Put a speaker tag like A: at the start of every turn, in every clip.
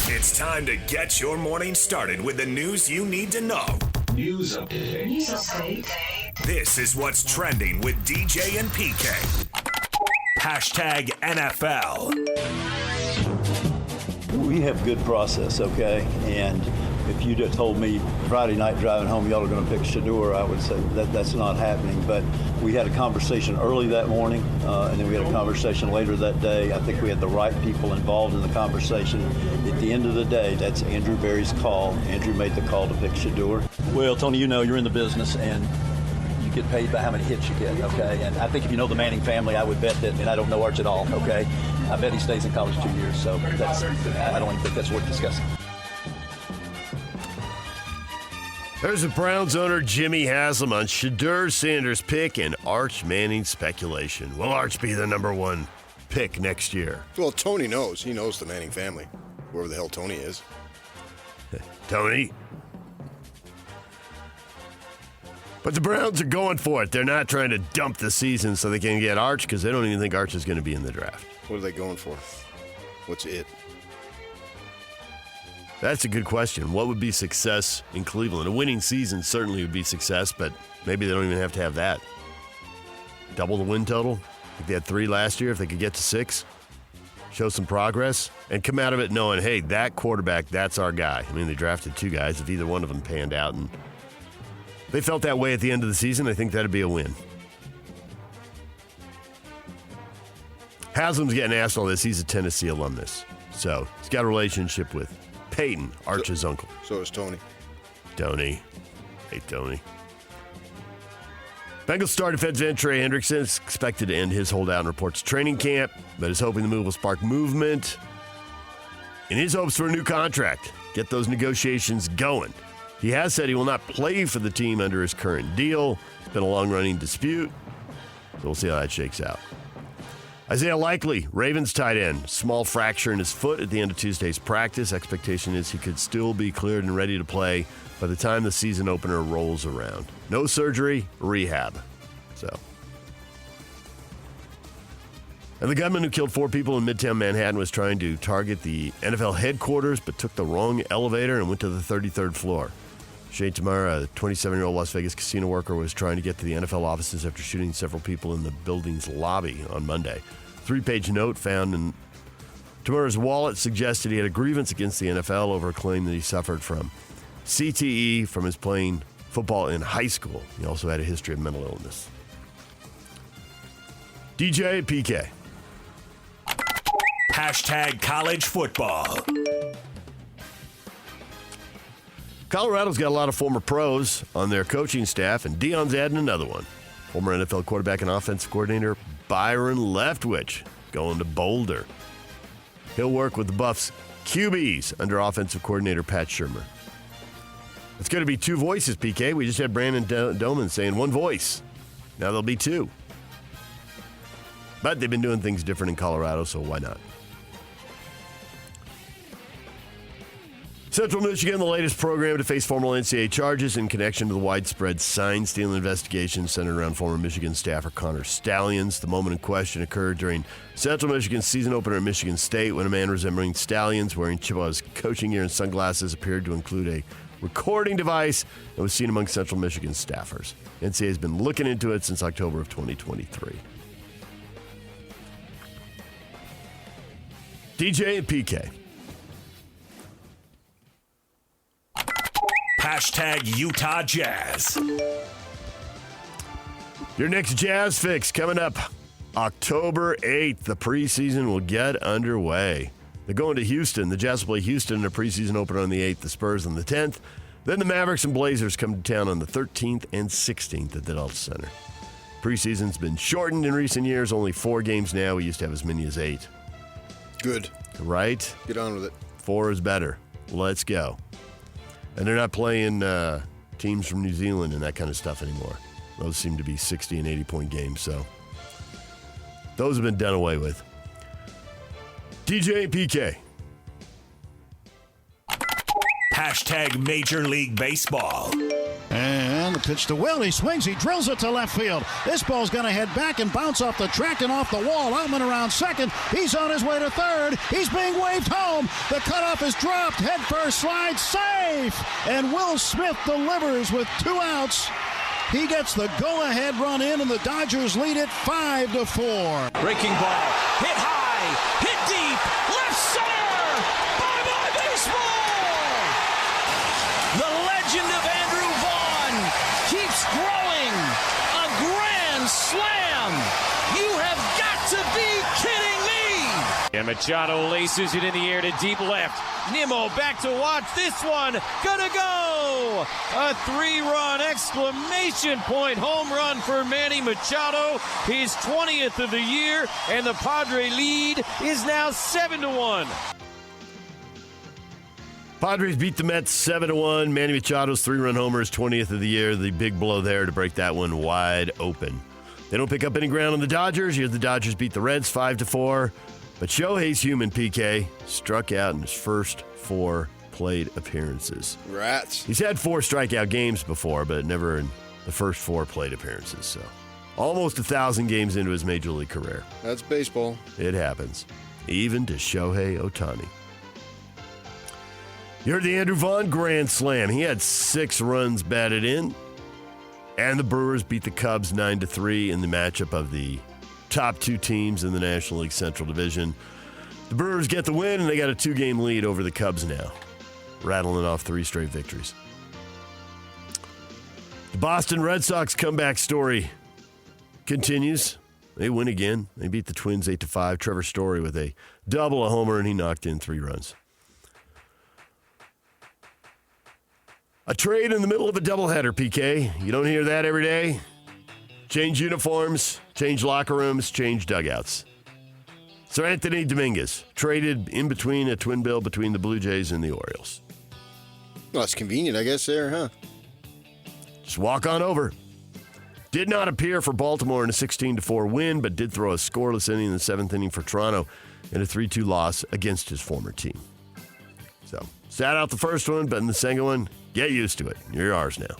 A: It's time to get your morning started with the news you need to know.
B: News update.
A: This is what's trending with DJ and PK. Hashtag NFL.
C: We have good process, okay? And if you'd have told me Friday night driving home, y'all are going to pick Shedeur, I would say that's not happening. But we had a conversation early that morning, and then we had a conversation later that day. I think we had the right people involved in the conversation. At the end of the day, that's Andrew Berry's call. Andrew made the call to pick Shedeur. Well, Tony, you know you're in the business, and you get paid by how many hits you get, okay? And I think if you know the Manning family, I would bet that, and I don't know Arch at all, okay? I bet he stays in college 2 years, so I don't even think that's worth discussing.
D: There's the Browns owner Jimmy Haslam on Shedeur Sanders' pick and Arch Manning speculation. Will Arch be the number one pick next year?
E: Well, Tony knows. He knows the Manning family, whoever the hell Tony is.
D: Tony? But the Browns are going for it. They're not trying to dump the season so they can get Arch because they don't even think Arch is going to be in the draft.
E: What are they going for? What's it?
D: That's a good question. What would be success in Cleveland? A winning season certainly would be success, but maybe they don't even have to have that. Double the win total? Like they had 3 last year. If they could get to 6, show some progress, and come out of it knowing, hey, that quarterback, that's our guy. I mean, they drafted 2 guys. If either one of them panned out and they felt that way at the end of the season, I think that'd be a win. Haslam's getting asked all this. He's a Tennessee alumnus, so he's got a relationship with Peyton, Arch's uncle.
E: So is Tony.
D: Tony. Hey, Tony. Bengals star defensive end Trey Hendrickson is expected to end his holdout and reports training camp, but is hoping the move will spark movement in his hopes for a new contract. Get those negotiations going. He has said he will not play for the team under his current deal. It's been a long-running dispute, so we'll see how that shakes out. Isaiah Likely, Ravens tight end, small fracture in his foot at the end of Tuesday's practice. Expectation is he could still be cleared and ready to play by the time the season opener rolls around. No surgery, rehab. And the gunman who killed 4 people in Midtown Manhattan was trying to target the NFL headquarters, but took the wrong elevator and went to the 33rd floor. Shane Tamara, a 27-year-old Las Vegas casino worker, was trying to get to the NFL offices after shooting several people in the building's lobby on Monday. A 3-page note found in Tamara's wallet suggested he had a grievance against the NFL over a claim that he suffered from CTE from his playing football in high school. He also had a history of mental illness. DJ and PK.
A: Hashtag college football.
D: Colorado's got a lot of former pros on their coaching staff, and Deion's adding another one. Former NFL quarterback and offensive coordinator Byron Leftwich going to Boulder. He'll work with the Buffs' QBs under offensive coordinator Pat Shurmur. It's going to be 2 voices, PK. We just had Brandon Doman saying 1 voice. Now there'll be 2. But they've been doing things different in Colorado, so why not? Central Michigan, the latest program to face formal NCAA charges in connection to the widespread sign-stealing investigation centered around former Michigan staffer Connor Stalions. The moment in question occurred during Central Michigan's season opener at Michigan State when a man resembling Stalions wearing Chippewa's coaching gear and sunglasses appeared to include a recording device that was seen among Central Michigan staffers. NCAA has been looking into it since October of 2023. DJ and PK.
A: Hashtag Utah Jazz.
D: Your next Jazz fix coming up October 8th. The preseason will get underway. They're going to Houston. The Jazz will play Houston in a preseason opener on the 8th, the Spurs on the 10th. Then the Mavericks and Blazers come to town on the 13th and 16th at the Delta Center. Preseason's been shortened in recent years, only 4 games now. We used to have as many as 8.
E: Good.
D: Right?
E: Get on with it.
D: 4 is better. Let's go. And they're not playing teams from New Zealand and that kind of stuff anymore. Those seem to be 60 and 80-point games, so those have been done away with. DJ and PK.
A: Hashtag Major League Baseball.
B: And
F: The pitch to Will. He swings. He drills it to left field. This ball's going to head back and bounce off the track and off the wall. Outman around second. He's on his way to third. He's being waved home. The cutoff is dropped. Head first slide. Safe. And Will Smith delivers with 2 outs. He gets the go-ahead run in, and the Dodgers lead it 5-4.
G: Breaking ball. Hit high. Hit deep. Left center. Bye-bye baseball. The legend of Andrew Vaughn keeps growing. A grand slam. You have got to be kidding me. And Machado laces it in the air to deep left. Nimmo back to watch this one. Gonna go. A 3-run exclamation point home run for Manny Machado. His 20th of the year. And the Padre lead is now 7-1.
D: Padres beat the Mets 7-1. Manny Machado's 3-run homer is 20th of the year. The big blow there to break that one wide open. They don't pick up any ground on the Dodgers. Here the Dodgers beat the Reds 5-4. But Shohei's human, PK, struck out in his first 4 plate appearances.
E: Rats.
D: He's had 4 strikeout games before, but never in the first 4 plate appearances. So almost 1,000 games into his major league career.
E: That's baseball.
D: It happens. Even to Shohei Ohtani. You heard the Andrew Vaughn grand slam. He had 6 runs batted in. And the Brewers beat the Cubs 9-3 in the matchup of the top 2 teams in the National League Central Division. The Brewers get the win, and they got a 2-game lead over the Cubs now, rattling off 3 straight victories. The Boston Red Sox comeback story continues. They win again. They beat the Twins 8-5. Trevor Story with a double, a homer, and he knocked in 3 runs. A trade in the middle of a doubleheader, PK. You don't hear that every day. Change uniforms, change locker rooms, change dugouts. Sir Anthony Dominguez traded in between a twin bill between the Blue Jays and the Orioles.
E: Well, that's convenient, I guess, there, huh?
D: Just walk on over. Did not appear for Baltimore in a 16-4 win, but did throw a scoreless inning in the 7th inning for Toronto in a 3-2 loss against his former team. So, sat out the first one, but in the second one, get used to it. You're ours now.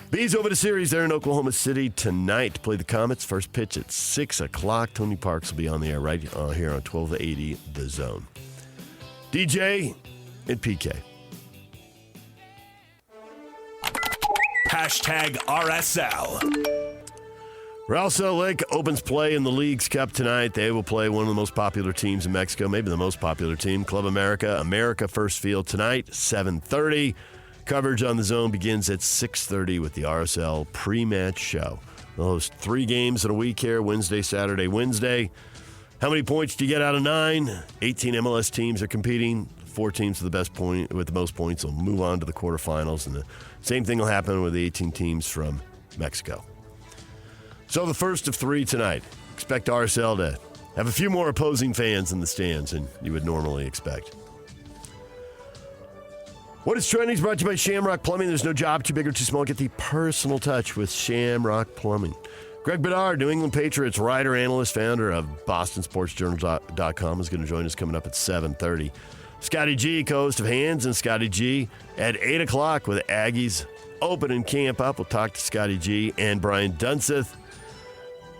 D: Bees over the series there in Oklahoma City tonight to play the Comets. First pitch at 6 o'clock. Tony Parks will be on the air right here on 1280 The Zone. DJ and PK.
A: Hashtag RSL.
D: Real Salt Lake opens play in the League's Cup tonight. They will play one of the most popular teams in Mexico, maybe the most popular team, Club America. America first field tonight, 7:30. Coverage on the Zone begins at 6:30 with the RSL pre-match show. They'll host 3 games in a week here, Wednesday, Saturday, Wednesday. How many points do you get out of 9? 18 MLS teams are competing. 4 teams with the most points will move on to the quarterfinals, and the same thing will happen with the 18 teams from Mexico. So the first of 3 tonight. Expect RSL to have a few more opposing fans in the stands than you would normally expect. What is Trending is brought to you by Shamrock Plumbing. There's no job too big or too small. Get the personal touch with Shamrock Plumbing. Greg Bedard, New England Patriots writer, analyst, founder of BostonSportsJournal.com, is going to join us coming up at 7:30. Scotty G, co-host of Hands and Scotty G, at 8 o'clock with Aggies opening camp up. We'll talk to Scotty G and Brian Dunseth.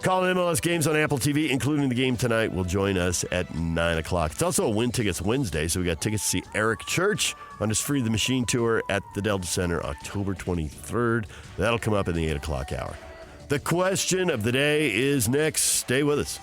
D: Calling MLS games on Apple TV, including the game tonight, will join us at 9 o'clock. It's also a Win Tickets Wednesday, so we got tickets to see Eric Church on his Free the Machine tour at the Delta Center October 23rd. That'll come up in the 8 o'clock hour. The question of the day is next. Stay with us.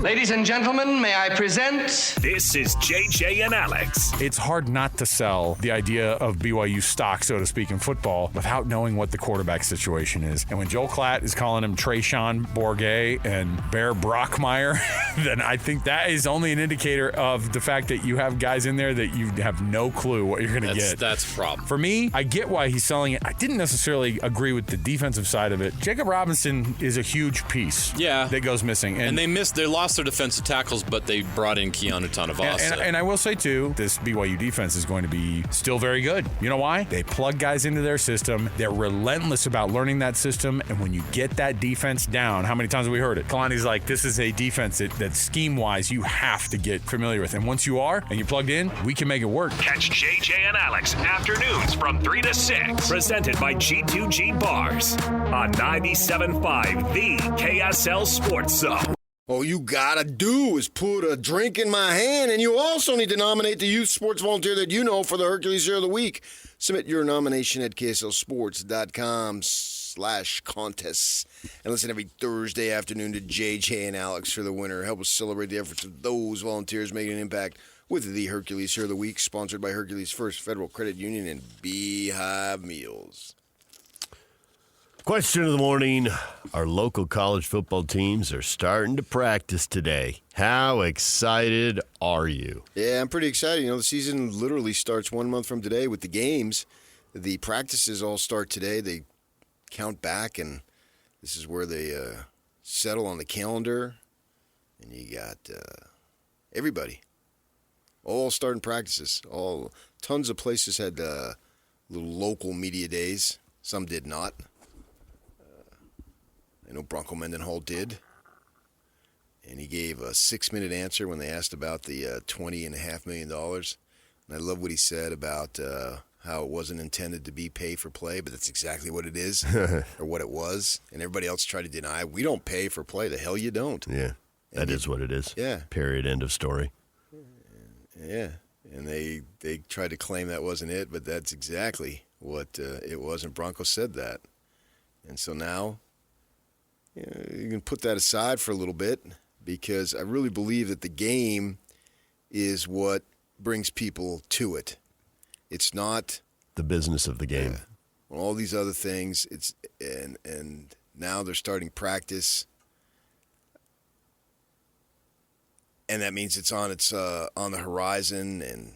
H: Ladies and gentlemen, may I present...
A: This is JJ and Alex.
I: It's hard not to sell the idea of BYU stock, so to speak, in football without knowing what the quarterback situation is. And when Joel Klatt is calling him Trayshawn Bourget and Bear Brockmeyer, then I think that is only an indicator of the fact that you have guys in there that you have no clue what you're going to get.
J: That's a problem.
I: For me, I get why he's selling it. I didn't necessarily agree with the defensive side of it. Jacob Robinson is a huge piece that goes missing.
J: And they lost their defensive tackles, but they brought in Keanu Tanavasa.
I: And I will say, too, this BYU defense is going to be still very good. You know why? They plug guys into their system. They're relentless about learning that system. And when you get that defense down, how many times have we heard it? Kalani's like, this is a defense that that scheme-wise you have to get familiar with. And once you are, and you're plugged in, we can make it work.
A: Catch JJ and Alex afternoons from 3 to 6. Presented by G2G Bars on 97.5, the KSL Sports Zone.
E: All you gotta do is put a drink in my hand, and you also need to nominate the youth sports volunteer that you know for the Hercules Hero of the Week. Submit your nomination at KSLSports.com/contests. And listen every Thursday afternoon to JJ and Alex for the winner. Help us celebrate the efforts of those volunteers making an impact with the Hercules Hero of the Week, sponsored by Hercules First Federal Credit Union and Beehive Meals.
D: Question of the morning. Our local college football teams are starting to practice today. How excited are you?
E: Yeah, I'm pretty excited. You know, the season literally starts 1 month from today with the games. The practices all start today. They count back, and this is where they settle on the calendar. And you got everybody all starting practices. Tons of places had little local media days. Some did not. I know Bronco Mendenhall did, and he gave a 6-minute answer when they asked about the $20.5 million. And I love what he said about how it wasn't intended to be pay for play, but that's exactly what it is, or what it was. And everybody else tried to deny, we don't pay for play. The hell you don't.
D: Yeah, that is what it is.
E: Yeah.
D: Period, end of story.
E: Yeah, and they tried to claim that wasn't it, but that's exactly what it was, and Bronco said that. And so now, you can put that aside for a little bit, because I really believe that the game is what brings people to it. It's not
D: the business of the game.
E: All these other things. And now they're starting practice, and that means it's on the horizon, and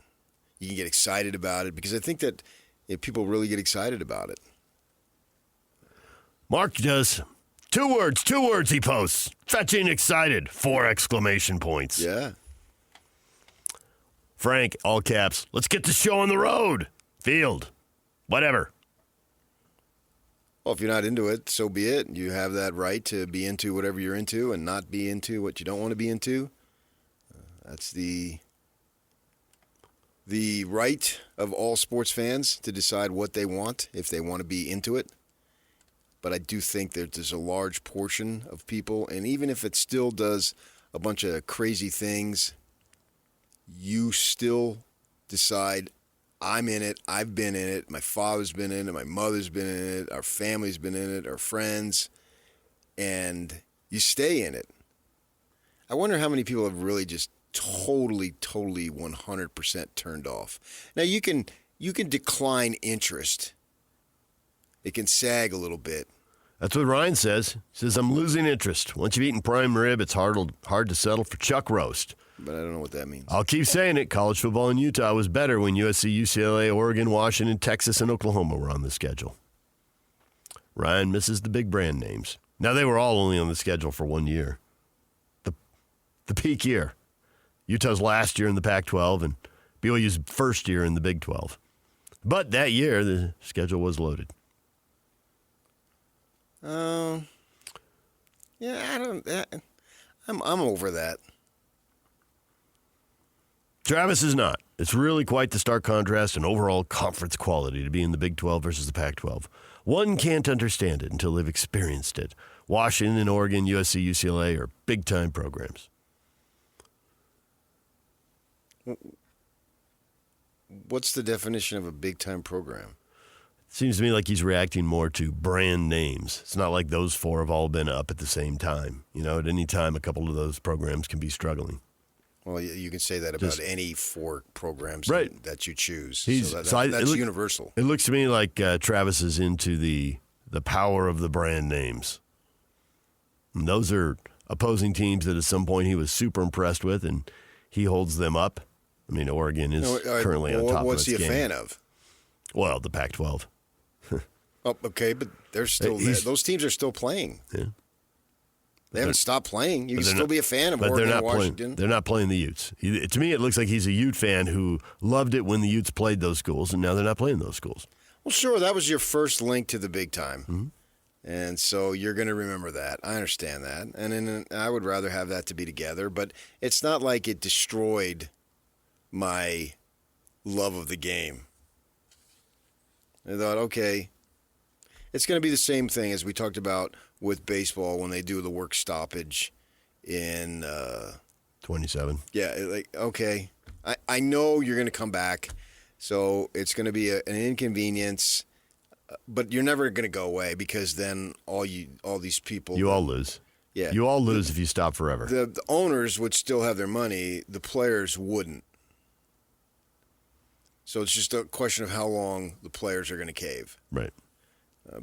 E: you can get excited about it, because I think that people really get excited about it.
D: Mark does. Two words he posts. Fetching excited. 4 exclamation points.
E: Yeah.
D: Frank, all caps. Let's get the show on the road. Field. Whatever.
E: Well, if you're not into it, so be it. You have that right to be into whatever you're into and not be into what you don't want to be into. That's the right of all sports fans to decide what they want if they want to be into it. But I do think that there's a large portion of people, and even if it still does a bunch of crazy things, you still decide, I'm in it, I've been in it, my father's been in it, my mother's been in it, our family's been in it, our friends, and you stay in it. I wonder how many people have really just totally 100% turned off. Now, you can decline interest. It can sag a little bit.
D: That's what Ryan says. He says, I'm losing interest. Once you've eaten prime rib, it's hard to settle for chuck roast.
E: But I don't know what that means.
D: I'll keep saying it. College football in Utah was better when USC, UCLA, Oregon, Washington, Texas, and Oklahoma were on the schedule. Ryan misses the big brand names. Now, they were all only on the schedule for 1 year. The peak year. Utah's last year in the Pac-12 and BYU's first year in the Big 12. But that year, the schedule was loaded.
E: Yeah, I'm over that.
D: Travis is not. It's really quite the stark contrast in overall conference quality to be in the Big 12 versus the Pac-12. One can't understand it until they've experienced it. Washington, Oregon, USC, UCLA are big-time programs.
E: What's the definition of a big-time program?
D: Seems to me like he's reacting more to brand names. It's not like those 4 have all been up at the same time. You know, at any time, a couple of those programs can be struggling.
E: Well, you can say that about any 4 programs that you choose. That's universal.
D: It looks to me like Travis is into the power of the brand names. And those are opposing teams that at some point he was super impressed with, and he holds them up. I mean, Oregon is currently on top of its game.
E: What's he a fan of?
D: Well, the Pac-12.
E: Oh, okay, but they're still there. Those teams are still playing.
D: Yeah.
E: They haven't stopped playing. You can still be a fan of Oregon and Washington.
D: They're not playing the Utes. To me, it looks like he's a Ute fan who loved it when the Utes played those schools, and now they're not playing those schools.
E: Well, sure, that was your first link to the big time.
D: Mm-hmm.
E: And so you're going to remember that. I understand that. And then I would rather have that to be together. But it's not like it destroyed my love of the game. I thought, okay, it's going to be the same thing as we talked about with baseball when they do the work stoppage in
D: 27.
E: Yeah, like, okay, I know you're going to come back, so it's going to be an inconvenience, but you're never going to go away because then all these people...
D: You all lose.
E: Yeah.
D: You all lose if you stop forever.
E: The owners would still have their money. The players wouldn't. So it's just a question of how long the players are going to cave.
D: Right.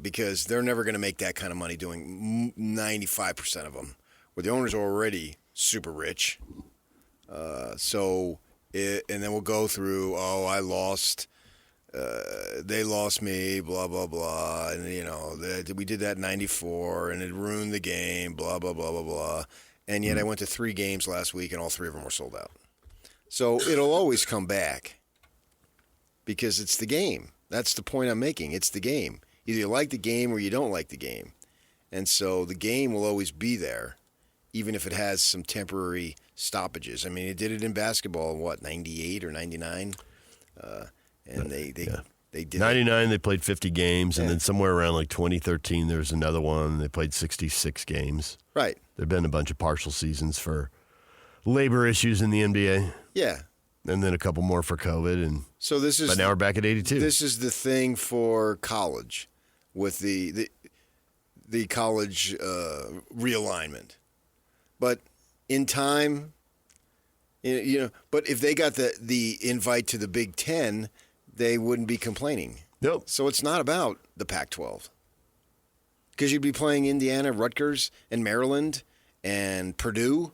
E: Because they're never going to make that kind of money doing 95% of them, where the owners are already super rich. And then we'll go through, I lost, they lost me, blah, blah, blah. And, we did that in 94, and it ruined the game, blah, blah, blah, blah, blah. And yet I went to 3 games last week, and all 3 of them were sold out. So it'll always come back because it's the game. That's the point I'm making. It's the game. Either you like the game or you don't like the game. And so the game will always be there, even if it has some temporary stoppages. I mean, it did it in basketball in, 98 or 99? And they did
D: 99, they played 50 games, and then somewhere around like 2013, there was another one. They played 66 games.
E: Right.
D: There have been a bunch of partial seasons for labor issues in the NBA.
E: Yeah.
D: And then a couple more for COVID. But now we're back at 82.
E: This is the thing for college with the college realignment. But in time, but if they got the invite to the Big Ten, they wouldn't be complaining.
D: Nope.
E: So it's not about the Pac-12. Because you'd be playing Indiana, Rutgers, and Maryland, and Purdue,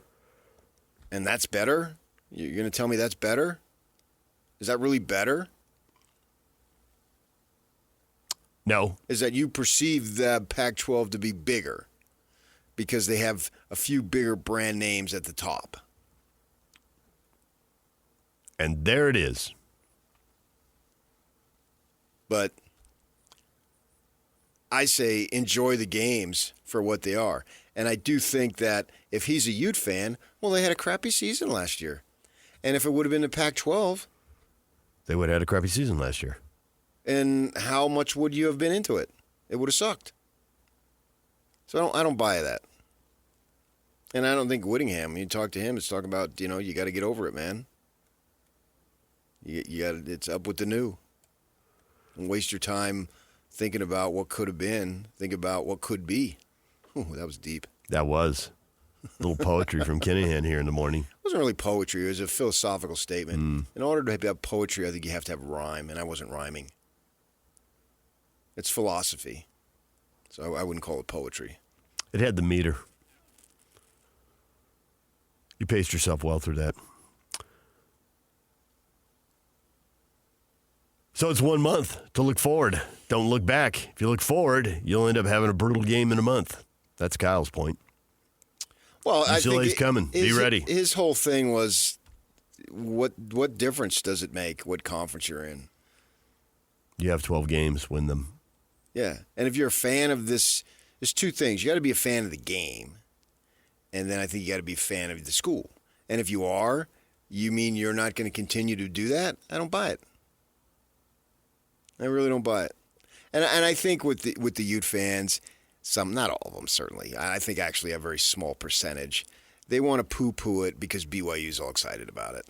E: and that's better? You're going to tell me that's better? Is that really better?
D: No.
E: Is that you perceive the Pac-12 to be bigger because they have a few bigger brand names at the top.
D: And there it is.
E: But I say enjoy the games for what they are. And I do think that if he's a Ute fan, well, they had a crappy season last year. And if it would have been the Pac-12...
D: They would have had a crappy season last year.
E: And how much would you have been into it? It would have sucked. So I don't buy that. And I don't think Whittingham, you talk to him, it's talking about, you got to get over it, man. You got it's up with the new. Don't waste your time thinking about what could have been. Think about what could be. Ooh, that was deep.
D: That was. A little poetry from Kinahan here in the morning.
E: It wasn't really poetry. It was a philosophical statement. In order to have poetry, I think you have to have rhyme, and I wasn't rhyming. It's philosophy. So I wouldn't call it poetry.
D: It had the meter. You paced yourself well through that. So it's 1 month to look forward. Don't look back. If you look forward, you'll end up having a brutal game in a month. That's Kyle's point.
E: Well, I think
D: UCLA's coming. Be ready.
E: His whole thing was, what difference does it make what conference you're in?
D: You have 12 games, win them.
E: Yeah, and if you're a fan of this, there's 2 things. You got to be a fan of the game, and then I think you got to be a fan of the school. And if you are, you mean you're not going to continue to do that? I don't buy it. I really don't buy it. And I think with the Ute fans, some, not all of them certainly, I think actually a very small percentage, they want to poo-poo it because BYU's all excited about it.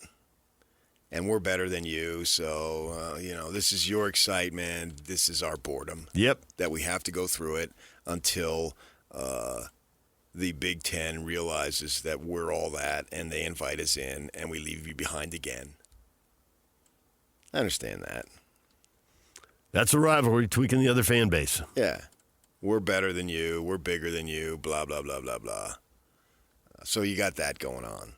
E: And we're better than you, so, this is your excitement. This is our boredom.
D: Yep.
E: That we have to go through it until the Big Ten realizes that we're all that, and they invite us in, and we leave you behind again. I understand that.
D: That's a rivalry tweaking the other fan base.
E: Yeah. We're better than you. We're bigger than you. Blah, blah, blah, blah, blah. So you got that going on.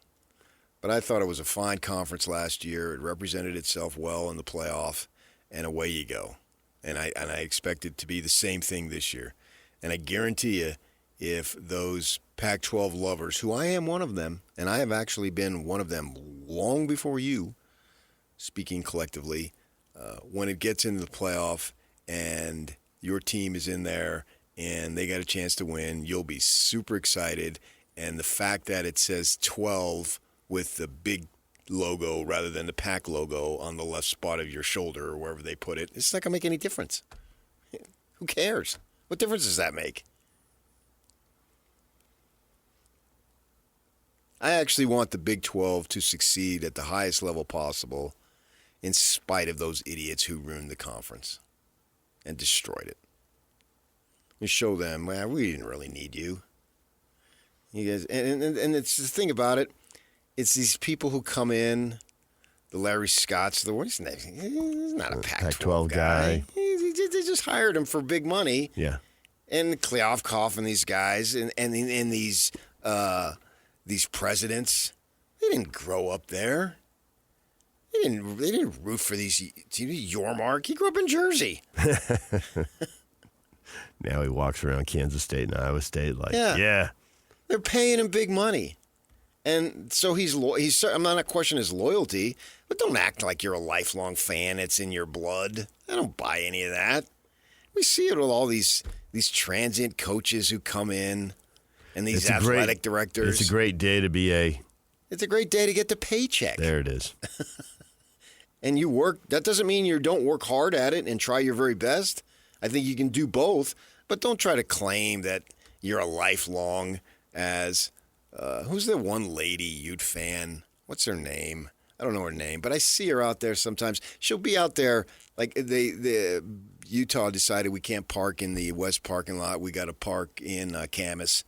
E: But I thought it was a fine conference last year. It represented itself well in the playoff, and away you go. And I expect it to be the same thing this year. And I guarantee you, if those Pac-12 lovers, who I am one of them, and I have actually been one of them long before you, speaking collectively, when it gets into the playoff and your team is in there and they got a chance to win, you'll be super excited. And the fact that it says 12 with the big logo rather than the Pack logo on the left spot of your shoulder or wherever they put it, it's not going to make any difference. Who cares? What difference does that make? I actually want the Big 12 to succeed at the highest level possible in spite of those idiots who ruined the conference and destroyed it. We show them, well, we didn't really need you. You guys, and it's the thing about it, it's these people who come in, the Larry Scotts, what's his name? He's not a Pac-12 guy. They just hired him for big money.
D: Yeah.
E: And Kleofkoff and these guys and these presidents, they didn't grow up there. They didn't root for these. Yormark, he grew up in Jersey.
D: Now he walks around Kansas State and Iowa State like, yeah.
E: They're paying him big money. And so I'm not questioning his loyalty, but don't act like you're a lifelong fan. It's in your blood. I don't buy any of that. We see it with all these transient coaches who come in and these athletic directors.
D: It's a great day to be
E: It's a great day to get the paycheck.
D: There it is.
E: And you work. That doesn't mean you don't work hard at it and try your very best. I think you can do both, but don't try to claim that you're a lifelong as who's the one lady Ute fan? What's her name? I don't know her name, but I see her out there sometimes. She'll be out there like the Utah decided we can't park in the West parking lot. We got to park in Camas,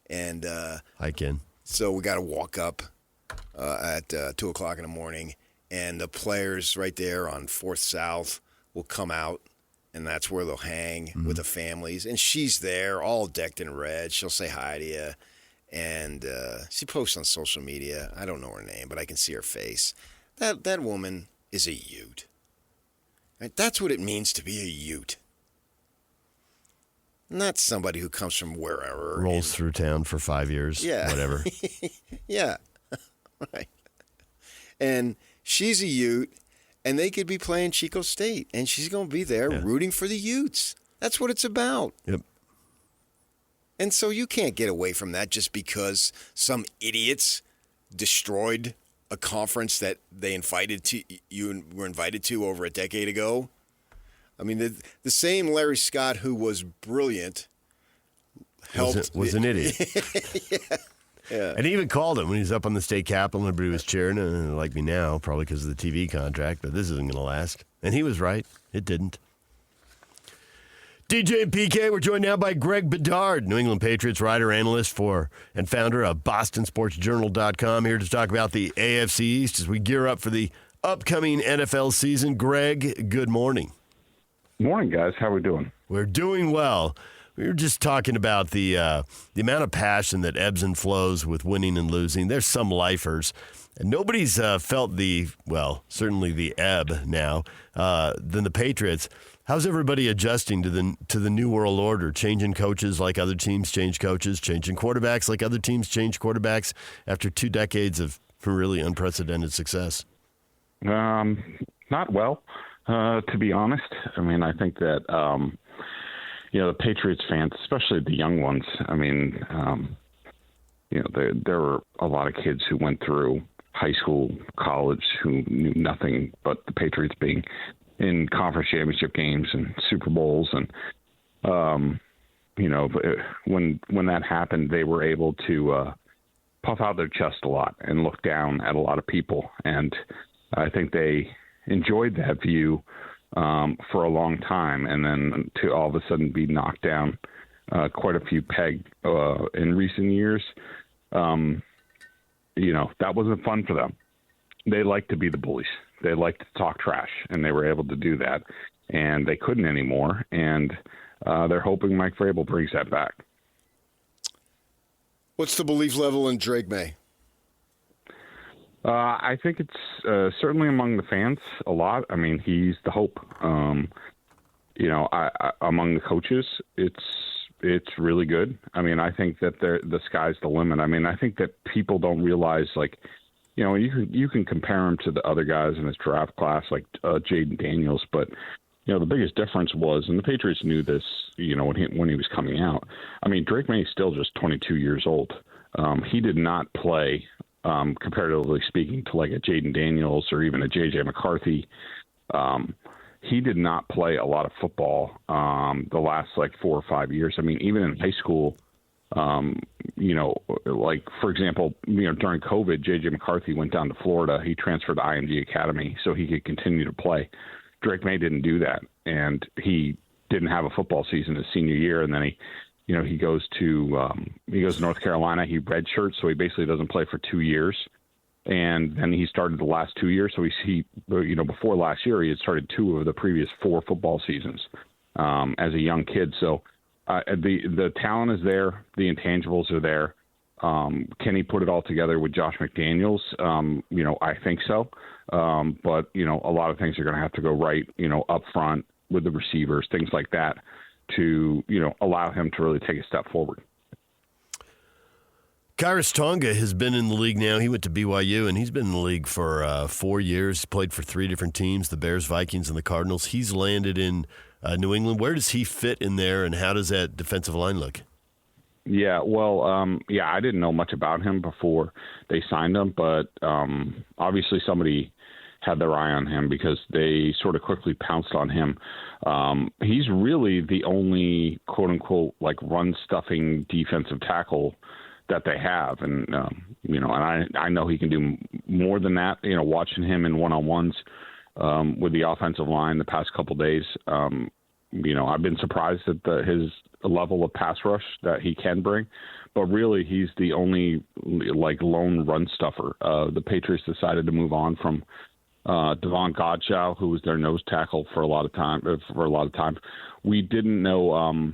E: and
D: hike in.
E: So we got to walk up at 2:00 in the morning, and the players right there on 4th South will come out, and that's where they'll hang with the families. And she's there, all decked in red. She'll say hi to you. And she posts on social media. I don't know her name, but I can see her face. That woman is a Ute. Right? That's what it means to be a Ute. Not somebody who comes from wherever.
D: Rolls through town for 5 years.
E: Yeah.
D: Whatever.
E: Yeah. Right. And she's a Ute, and they could be playing Chico State, and she's going to be there rooting for the Utes. That's what it's about.
D: Yep.
E: And so you can't get away from that just because some idiots destroyed a conference that they were invited to over a decade ago. I mean, the same Larry Scott who was brilliant
D: was an idiot.
E: Yeah.
D: And he even called him when he was up on the state capitol and everybody was cheering, and like me now, probably because of the TV contract, but this isn't going to last. And he was right. It didn't. DJ and PK, we're joined now by Greg Bedard, New England Patriots writer, analyst and founder of BostonSportsJournal.com, here to talk about the AFC East as we gear up for the upcoming NFL season. Greg, good morning.
K: Morning, guys. How are we doing?
D: We're doing well. We were just talking about the amount of passion that ebbs and flows with winning and losing. There's some lifers, and nobody's felt certainly the ebb now than the Patriots. How's everybody adjusting to the new world order, changing coaches like other teams change coaches, changing quarterbacks like other teams change quarterbacks after 2 decades of really unprecedented success?
K: Not well, to be honest. I mean, I think that, the Patriots fans, especially the young ones, I mean, there were a lot of kids who went through high school, college, who knew nothing but the Patriots being in conference championship games and Super Bowls. And, when that happened, they were able to puff out their chest a lot and look down at a lot of people. And I think they enjoyed that view for a long time. And then to all of a sudden be knocked down quite a few pegs in recent years, that wasn't fun for them. They like to be the bullies. They like to talk trash, and they were able to do that, and they couldn't anymore. And they're hoping Mike Vrabel brings that back.
E: What's the belief level in Drake May?
K: I think it's certainly among the fans a lot. I mean, he's the hope. Among the coaches, it's really good. I mean, I think that the sky's the limit. I mean, I think that people don't realize, like, you can compare him to the other guys in his draft class, like Jaden Daniels, but the biggest difference was, and the Patriots knew this, when he was coming out. I mean, Drake May is still just 22 years old. He did not play, comparatively speaking, to like a Jaden Daniels or even a J.J. McCarthy. He did not play a lot of football the last 4 or 5 years. I mean, even in high school, like, for example, during COVID, J.J. McCarthy went down to Florida. He transferred to IMG Academy so he could continue to play. Drake May didn't do that, and he didn't have a football season his senior year, and then he goes to North Carolina. He redshirts, so he basically doesn't play for 2 years. And then he started the last 2 years. So before last year, he had started 2 of the previous 4 football seasons as a young kid. So the talent is there. The intangibles are there. Can he put it all together with Josh McDaniels? I think so. But a lot of things are going to have to go right, up front with the receivers, things like that, to, allow him to really take a step forward.
D: Khyiris Tonga has been in the league now. He went to BYU, and he's been in the league for 4 years. Played for 3 different teams, the Bears, Vikings, and the Cardinals. He's landed in New England. Where does he fit in there, and how does that defensive line look?
K: Yeah, well, I didn't know much about him before they signed him, but obviously somebody had their eye on him because they sort of quickly pounced on him. He's really the only quote-unquote run-stuffing defensive tackle that they have. And, and I know he can do more than that, watching him in one-on-ones with the offensive line the past couple days. I've been surprised at his level of pass rush that he can bring, but really he's the only lone run stuffer. The Patriots decided to move on from Devon Godchaux, who was their nose tackle for a lot of time. We didn't know.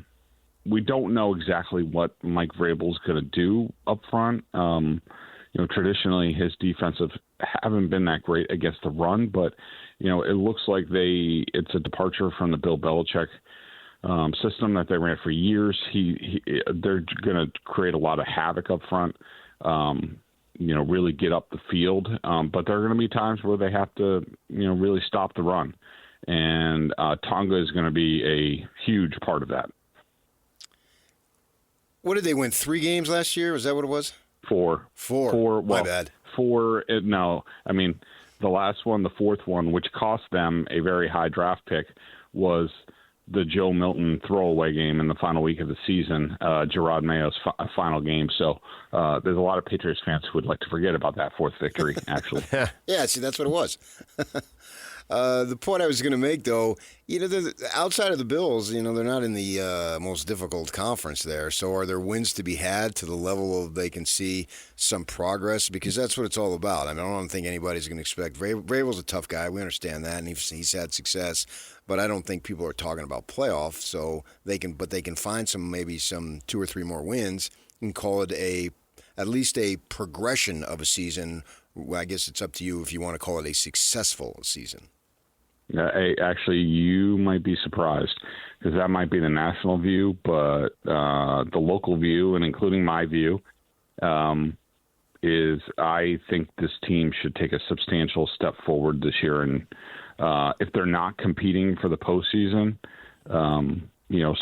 K: We don't know exactly what Mike Vrabel's going to do up front. Traditionally his defensive haven't been that great against the run, but it looks like it's a departure from the Bill Belichick system that they ran for years. They're going to create a lot of havoc up front. Really get up the field, but there are going to be times where they have to, really stop the run, and Tonga is going to be a huge part of that.
E: What did they win? 3 games last year? Was that what it was?
K: 4.
E: 4. My bad.
K: 4. No, I mean the last one, the 4th one, which cost them a very high draft pick, was the Joe Milton throwaway game in the final week of the season, Gerard Mayo's final game. So there's a lot of Patriots fans who would like to forget about that 4th victory, actually.
E: Yeah, see, that's what it was. The point I was going to make, though, outside of the Bills, they're not in the most difficult conference there. So are there wins to be had to the level of they can see some progress? Because that's what it's all about. I mean, I don't think anybody's going to expect. Vrabel's a tough guy. We understand that, and he's had success. But I don't think people are talking about playoffs. So they can find maybe some 2 or 3 more wins and call it at least a progression of a season. Well, I guess it's up to you if you want to call it a successful season.
K: Actually, you might be surprised because that might be the national view, but the local view, and including my view, is I think this team should take a substantial step forward this year. And if they're not competing for the postseason,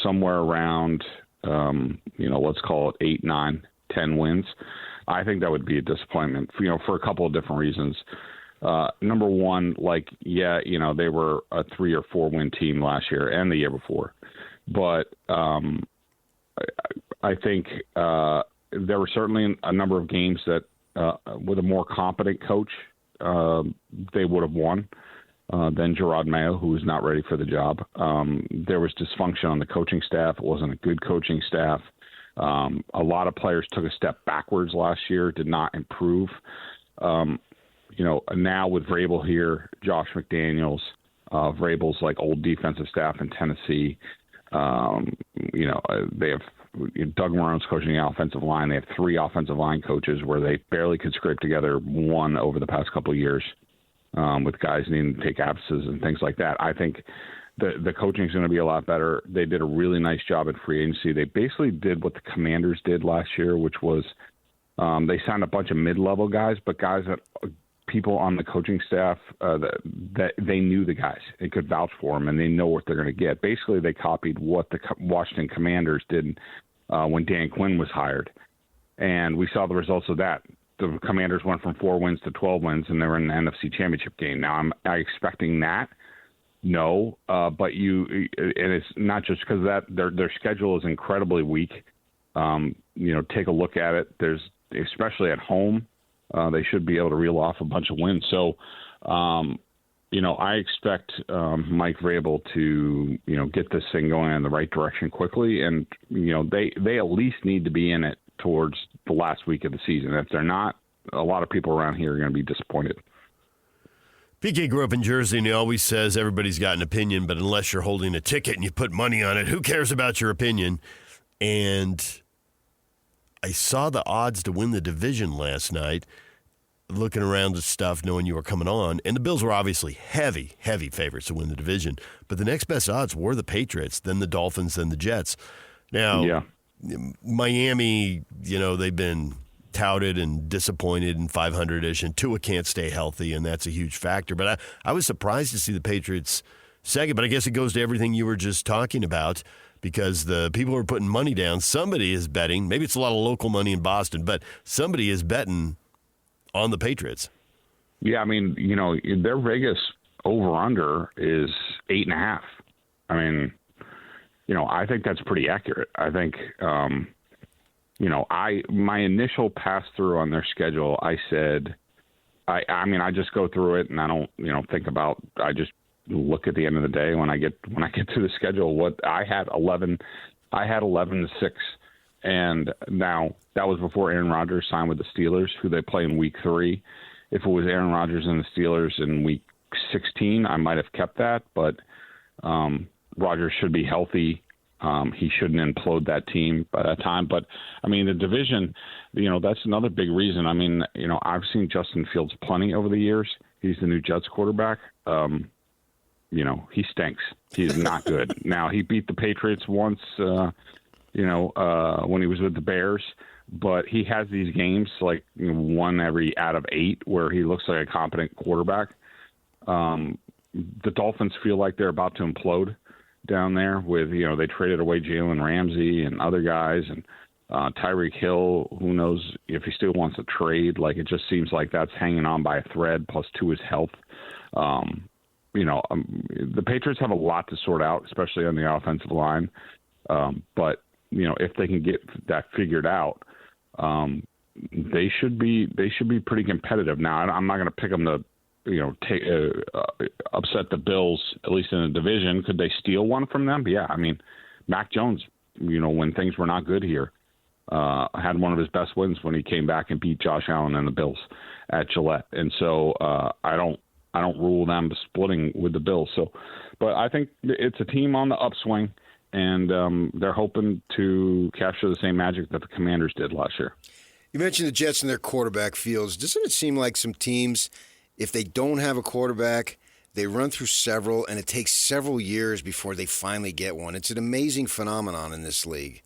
K: somewhere around, let's call it 8, 9, 10 wins, I think that would be a disappointment, for a couple of different reasons. Number one, they were a 3 or 4 win team last year and the year before. But I think there were certainly a number of games that with a more competent coach, they would have won than Gerard Mayo, who was not ready for the job. There was dysfunction on the coaching staff. It wasn't a good coaching staff. A lot of players took a step backwards last year, did not improve. Now with Vrabel here, Josh McDaniels, Vrabel's old defensive staff in Tennessee, they have Doug Marone's coaching the offensive line. They have 3 offensive line coaches where they barely could scrape together one over the past couple of years, with guys needing to take absences and things like that. I think the coaching is going to be a lot better. They did a really nice job at free agency. They basically did what the Commanders did last year, which was they signed a bunch of mid-level guys, but guys that people on the coaching staff that they knew the guys and could vouch for them, and they know what they're going to get. Basically, they copied what the Washington Commanders did when Dan Quinn was hired, and we saw the results of that. The Commanders went from 4 wins to 12 wins, and they were in the NFC Championship game. Now, am I expecting that? No, but and it's not just because of that. Their schedule is incredibly weak. Take a look at it. Especially at home, they should be able to reel off a bunch of wins. So, I expect Mike Vrabel to, get this thing going in the right direction quickly. And, they at least need to be in it towards the last week of the season. If they're not, a lot of people around here are going to be disappointed.
D: PK grew up in Jersey, and he always says everybody's got an opinion, but unless you're holding a ticket and you put money on it, who cares about your opinion? And I saw the odds to win the division last night, looking around at stuff, knowing you were coming on, and the Bills were obviously heavy favorites to win the division, but the next best odds were the Patriots, then the Dolphins, then the Jets. Now, Miami, they've been touted and disappointed in 500-ish, and Tua can't stay healthy, and that's a huge factor. But I was surprised to see the Patriots second, but I guess it goes to everything you were just talking about, because the people who are putting money down, somebody is betting. Maybe it's a lot of local money in Boston, but somebody is betting on the Patriots.
K: Yeah, I mean, their Vegas over-under is 8.5. I mean, I think that's pretty accurate. I think, my initial pass-through on their schedule, I said, I just go through it and I don't, think about, I just look at the end of the day when I get to the schedule. What I had 11-6, and now that was before Aaron Rodgers signed with the Steelers, who they play in Week 3. If it was Aaron Rodgers and the Steelers in Week 16, I might have kept that, but Rodgers should be healthy. He shouldn't implode that team by that time. But, I mean, the division, that's another big reason. I mean, I've seen Justin Fields plenty over the years. He's the new Jets quarterback. He stinks. He's not good. Now, he beat the Patriots once, when he was with the Bears. But he has these games, like one every out of 8, where he looks like a competent quarterback. The Dolphins feel like they're about to implode down there with, they traded away Jalen Ramsey and other guys, and Tyreek Hill, who knows if he still wants to trade. Like, it just seems like that's hanging on by a thread, plus to his health. The Patriots have a lot to sort out, especially on the offensive line. But, if they can get that figured out, they should be pretty competitive. Now, I'm not going to pick them to, upset the Bills, at least in the division. Could they steal one from them? Yeah. I mean, Mac Jones, when things were not good here, had one of his best wins when he came back and beat Josh Allen and the Bills at Gillette. And so I don't rule them splitting with the Bills. So, but I think it's a team on the upswing, and they're hoping to capture the same magic that the Commanders did last year.
E: You mentioned the Jets and their quarterback Fields. Doesn't it seem like some teams, if they don't have a quarterback, they run through several, and it takes several years before they finally get one? It's an amazing phenomenon in this league.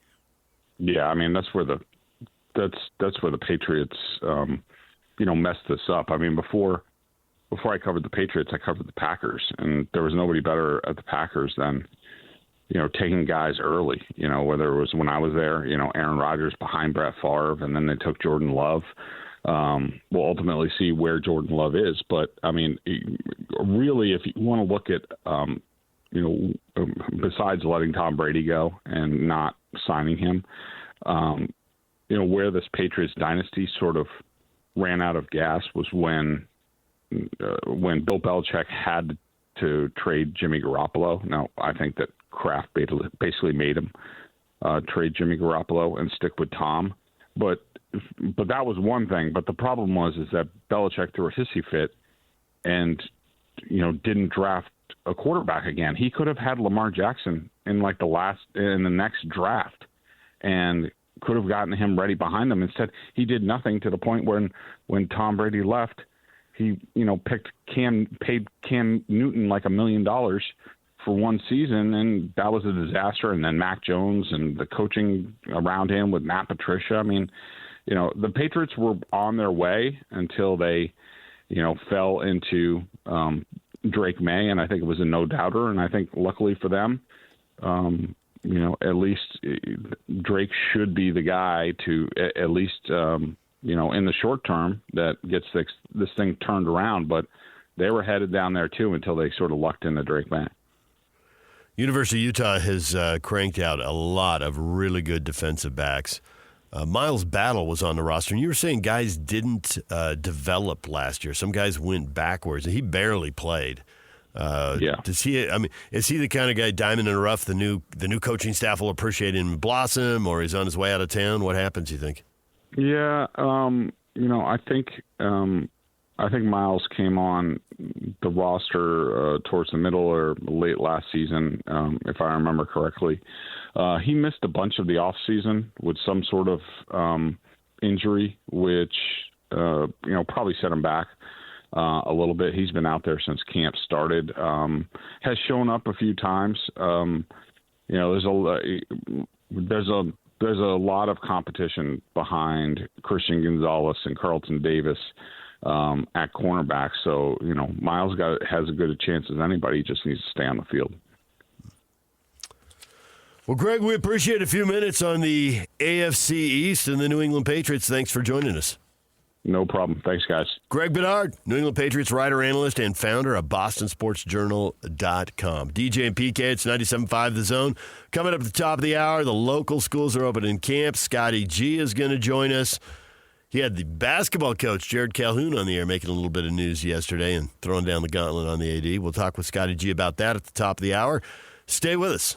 K: Yeah, I mean, that's where the Patriots, messed this up. I mean, before I covered the Patriots, I covered the Packers, and there was nobody better at the Packers than, taking guys early, whether it was when I was there, Aaron Rodgers behind Brett Favre, and then they took Jordan Love. We'll ultimately see where Jordan Love is. But, I mean, really, if you want to look at, besides letting Tom Brady go and not signing him, where this Patriots dynasty sort of ran out of gas was when Bill Belichick had to trade Jimmy Garoppolo. Now, I think that Kraft basically made him trade Jimmy Garoppolo and stick with Tom. But that was one thing. But the problem was that Belichick threw a hissy fit and, didn't draft a quarterback again. He could have had Lamar Jackson in the next draft and could have gotten him ready behind them. Instead, he did nothing, to the point when Tom Brady left, he, paid Cam Newton like $1 million for one season, and that was a disaster. And then Mac Jones and the coaching around him with Matt Patricia. I mean, the Patriots were on their way until they fell into Drake May, and I think it was a no-doubter. And I think luckily for them, at least Drake should be the guy to at least, in the short term that gets this thing turned around. But they were headed down there too until they sort of lucked into Drake May.
D: University of Utah has cranked out a lot of really good defensive backs. Miles Battle was on the roster, and you were saying guys didn't develop last year. Some guys went backwards, and he barely played.
K: Yeah.
D: Is he the kind of guy, diamond in the rough, the new coaching staff will appreciate him and blossom, or he's on his way out of town? What happens, you think?
K: Yeah, I think Miles came on the roster towards the middle or late last season, if I remember correctly. He missed a bunch of the off season with some sort of injury, which probably set him back a little bit. He's been out there since camp started. Has shown up a few times. There's a lot of competition behind Christian Gonzalez and Carlton Davis at cornerback. So, Miles has as good a chance as anybody. He just needs to stay on the field.
D: Well, Greg, we appreciate a few minutes on the AFC East and the New England Patriots. Thanks for joining us.
K: No problem. Thanks, guys.
D: Greg Bedard, New England Patriots writer, analyst, and founder of BostonSportsJournal.com. DJ and PK, it's 97.5 The Zone. Coming up at the top of the hour, the local schools are open in camp. Scotty G is going to join us. He had the basketball coach, Jared Calhoun, on the air making a little bit of news yesterday and throwing down the gauntlet on the AD. We'll talk with Scotty G about that at the top of the hour. Stay with us.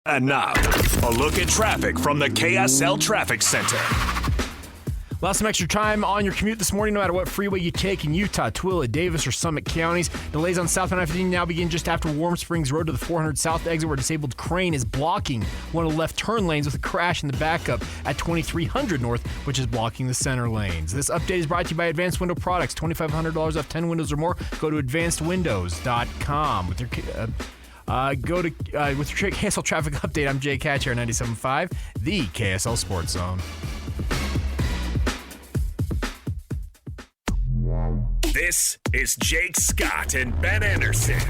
A: And now, a look at traffic from the KSL Traffic Center.
L: Lost some extra time on your commute this morning, no matter what freeway you take in Utah, Tooele, Davis, or Summit counties. Delays on southbound I-15 now begin just after Warm Springs Road to the 400 South exit, where a disabled crane is blocking one of the left turn lanes with a crash in the backup at 2300 North, which is blocking the center lanes. This update is brought to you by Advanced Window Products. $2,500 off 10 windows or more. Go to advancedwindows.com. With your KSL traffic update, I'm Jay Catch here on 97.5, the KSL Sports Zone.
A: This is Jake Scott and Ben Anderson.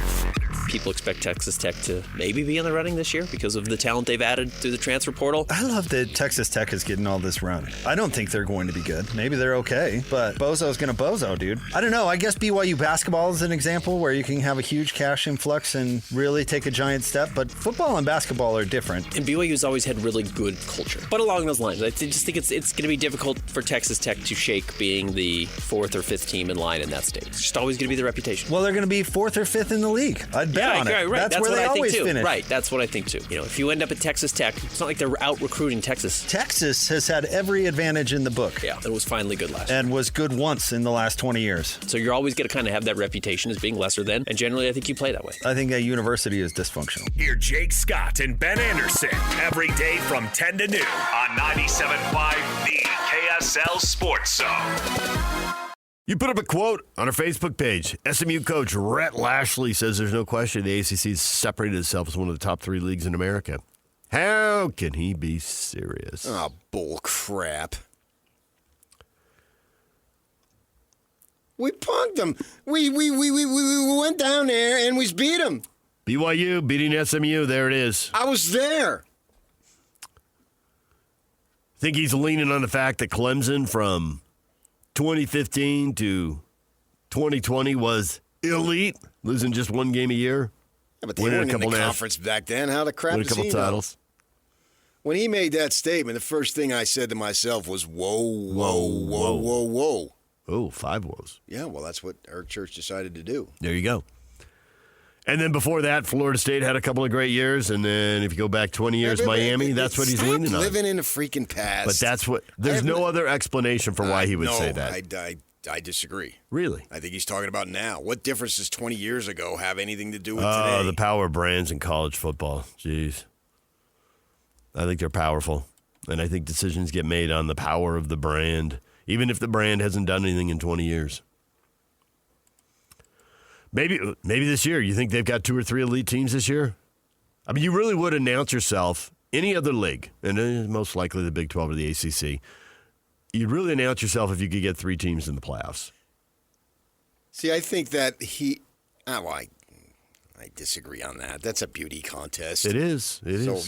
M: People expect Texas Tech to maybe be in the running this year because of the talent they've added through the transfer portal.
N: I love that Texas Tech is getting all this run. I don't think they're going to be good. Maybe they're okay, but Bozo's going to bozo, dude. I don't know. I guess BYU basketball is an example where you can have a huge cash influx and really take a giant step, but football and basketball are different.
M: And BYU's always had really good culture. But along those lines, I just think it's going to be difficult for Texas Tech to shake being the fourth or fifth team in line in that state. It's just always going to be the reputation.
N: Well, they're going to be fourth or fifth in the league. I'd bet on it.
M: Right.
N: That's where they always finish.
M: Right, that's what I think too. If you end up at Texas Tech, it's not like they're out recruiting Texas.
N: Texas has had every advantage in the book.
M: Yeah, it was finally good last year.
N: And was good once in the last 20 years.
M: So you're always going to kind of have that reputation as being lesser than, and generally I think you play that way.
N: I think that university is dysfunctional.
A: Hear Jake Scott and Ben Anderson every day from 10 to noon on 97.5 The KSL Sports Zone.
D: You put up a quote on our Facebook page. SMU coach Rhett Lashlee says there's no question the ACC has separated itself as one of the top 3 leagues in America. How can he be serious?
E: Oh, bull crap. We punked them. We went down there and we beat them.
D: BYU beating SMU. There it is.
E: I was there.
D: Think he's leaning on the fact that Clemson from 2015 to 2020 was elite, losing just one game a year.
E: Yeah, but they weren't in the conference back then. How the crap
D: win a couple titles.
E: When he made that statement, the first thing I said to myself was, whoa.
D: Oh, 5 woes.
E: Yeah, well, that's what Eric Church decided to do.
D: There you go. And then before that, Florida State had a couple of great years. And then if you go back 20 years, Miami, that's what he's leaning on.
E: Living in the freaking past.
D: But that's what, there's no other explanation for why he would say that.
E: I disagree.
D: Really?
E: I think he's talking about now. What difference does 20 years ago have anything to do with today?
D: Oh, the power of brands in college football. Jeez. I think they're powerful. And I think decisions get made on the power of the brand, even if the brand hasn't done anything in 20 years. Maybe this year, you think they've got 2 or 3 elite teams this year? I mean, you really would announce yourself, any other league, and most likely the Big 12 or the ACC, you'd really announce yourself if you could get 3 teams in the playoffs.
E: See, I think that I disagree on that. That's a beauty contest.
D: It is.
E: So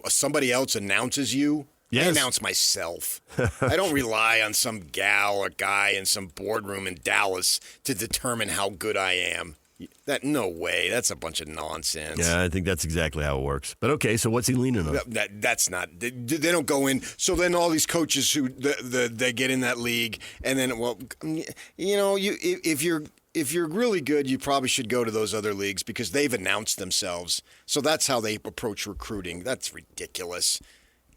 E: somebody else announces you.
D: Yes.
E: I announce myself. I don't rely on some gal or guy in some boardroom in Dallas to determine how good I am. No way. That's a bunch of nonsense.
D: Yeah, I think that's exactly how it works. But okay, so what's he leaning on?
E: That's not. They don't go in. So then all these coaches who they get in that league, and then if you're really good, you probably should go to those other leagues because they've announced themselves. So that's how they approach recruiting. That's ridiculous.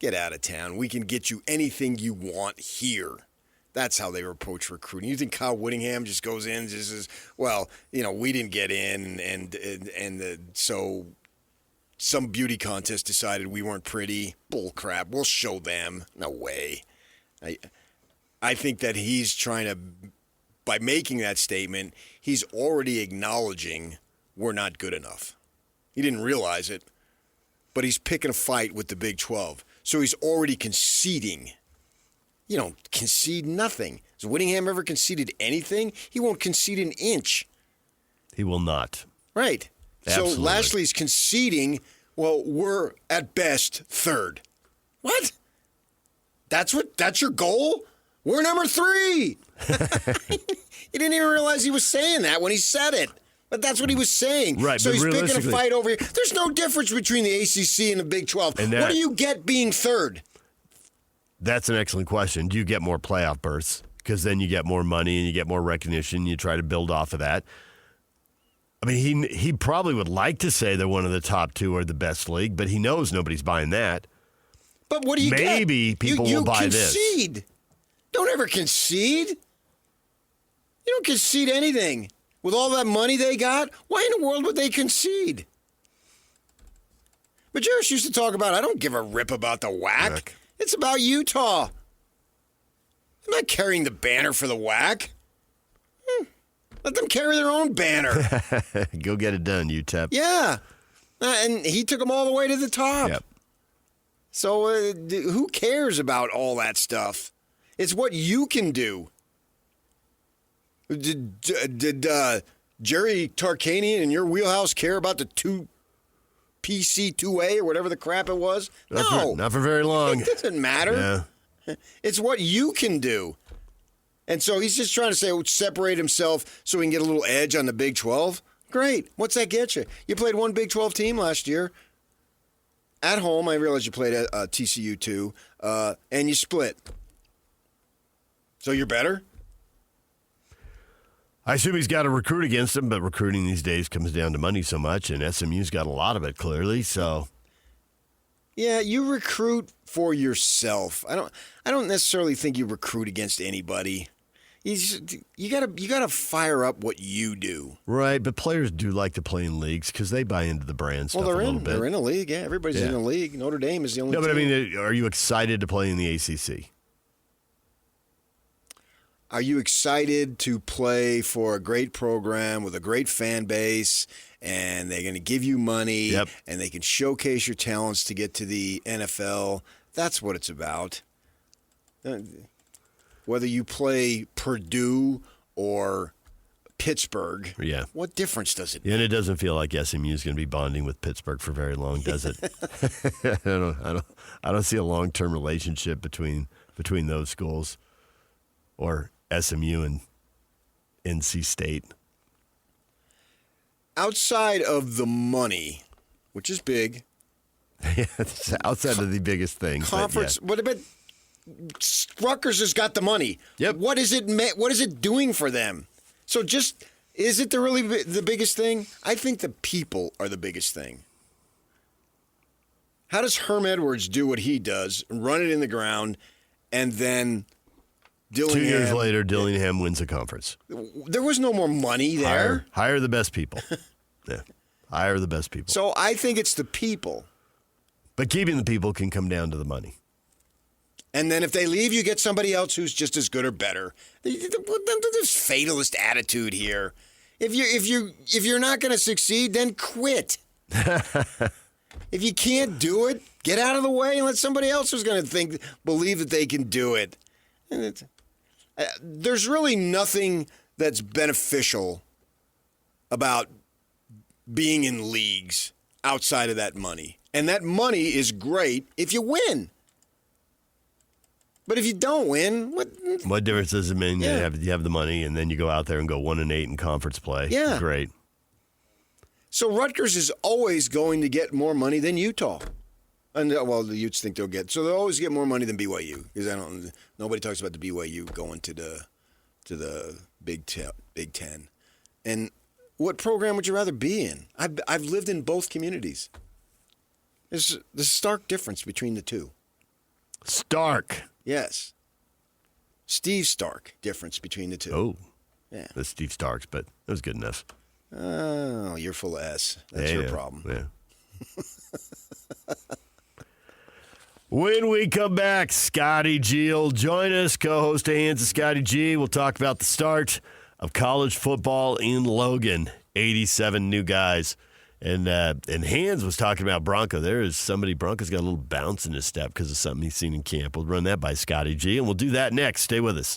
E: Get out of town. We can get you anything you want here. That's how they approach recruiting. You think Kyle Whittingham just goes in and just says, well, we didn't get in, and so some beauty contest decided we weren't pretty. Bull crap. We'll show them. No way. I think that he's trying to, by making that statement, he's already acknowledging we're not good enough. He didn't realize it, but he's picking a fight with the Big 12. So he's already conceding. You don't concede nothing. Has Whittingham ever conceded anything? He won't concede an inch.
D: He will not.
E: Right.
D: Absolutely.
E: So Lashley's conceding, well, we're at best third. What? That's your goal? We're number 3. He didn't even realize he was saying that when he said it. But that's what he was saying.
D: Right,
E: so
D: but
E: he's picking a fight over here. There's no difference between the ACC and the Big 12. What do you get being third?
D: That's an excellent question. Do you get more playoff berths? Because then you get more money and you get more recognition. You try to build off of that. I mean, he probably would like to say they're one of the top 2 or the best league, but he knows nobody's buying that.
E: But what do you get?
D: Maybe people will buy this.
E: You concede. Don't ever concede. You don't concede anything. With all that money they got, why in the world would they concede? But Jerris used to talk about, I don't give a rip about the WAC. It's about Utah. I'm not carrying the banner for the WAC. Let them carry their own banner.
D: Go get it done, UTEP.
E: Yeah. And he took them all the way to the top.
D: Yep.
E: So who cares about all that stuff? It's what you can do. Did Jerry Tarkanian in your wheelhouse care about the PC2A or whatever the crap it was?
D: Not for very long.
E: It doesn't matter.
D: Yeah.
E: It's what you can do. And so he's just trying to say separate himself so he can get a little edge on the Big 12. Great. What's that get you? You played one Big 12 team last year. At home, I realize you played at TCU too, and you split. So you're better?
D: I assume he's got to recruit against him, but recruiting these days comes down to money so much, and SMU's got a lot of it, clearly, so.
E: Yeah, you recruit for yourself. I don't necessarily think you recruit against anybody. You gotta fire up what you do.
D: Right, but players do like to play in leagues because they buy into the brand stuff a little bit.
E: They're in a league, yeah. Everybody's in a league. Notre Dame is the only team.
D: No, but I mean, are you excited to play in the ACC?
E: Are you excited to play for a great program with a great fan base, and they're going to give you money, and they can showcase your talents to get to the NFL? That's what it's about. Whether you play Purdue or Pittsburgh, what difference does it make?
D: And it doesn't feel like SMU is going to be bonding with Pittsburgh for very long, does it? I don't see a long-term relationship between those schools or SMU and NC State.
E: Outside of the money, which is big.
D: It's outside of the biggest thing.
E: Conference. What about Rutgers has got the money?
D: Yep.
E: What is it doing for them? So is it really the biggest thing? I think the people are the biggest thing. How does Herm Edwards do what he does, run it in the ground, and then Dillingham?
D: 2 years later, Dillingham wins a conference.
E: There was no more money there.
D: Hire the best people. Hire the best people.
E: So I think it's the people.
D: But keeping the people can come down to the money.
E: And then if they leave, you get somebody else who's just as good or better. There's fatalist attitude here. If you're not going to succeed, then quit. If you can't do it, get out of the way and let somebody else who's going to believe that they can do it. And there's really nothing that's beneficial about being in leagues outside of that money. And that money is great if you win. But if you don't win,
D: what difference does it mean?
E: Yeah.
D: You have the money, and then you go out there and go 1-8 in conference play.
E: Yeah.
D: Great.
E: So Rutgers is always going to get more money than Utah. And well, the Utes think they'll get. So they'll always get more money than BYU because nobody talks about the BYU going to the Big Ten. And what program would you rather be in? I've lived in both communities. There's a stark difference between the two.
D: Stark.
E: Yes. Steve Stark difference between the two.
D: Oh.
E: Yeah.
D: That's Steve Starks, but it was good enough.
E: Oh, you're full of S. That's your problem.
D: Yeah. When we come back, Scotty G will join us, co-host of Hands of Scotty G. We'll talk about the start of college football in Logan. 87 new guys. And Hands was talking about Bronco. Bronco's got a little bounce in his step because of something he's seen in camp. We'll run that by Scotty G, and we'll do that next. Stay with us.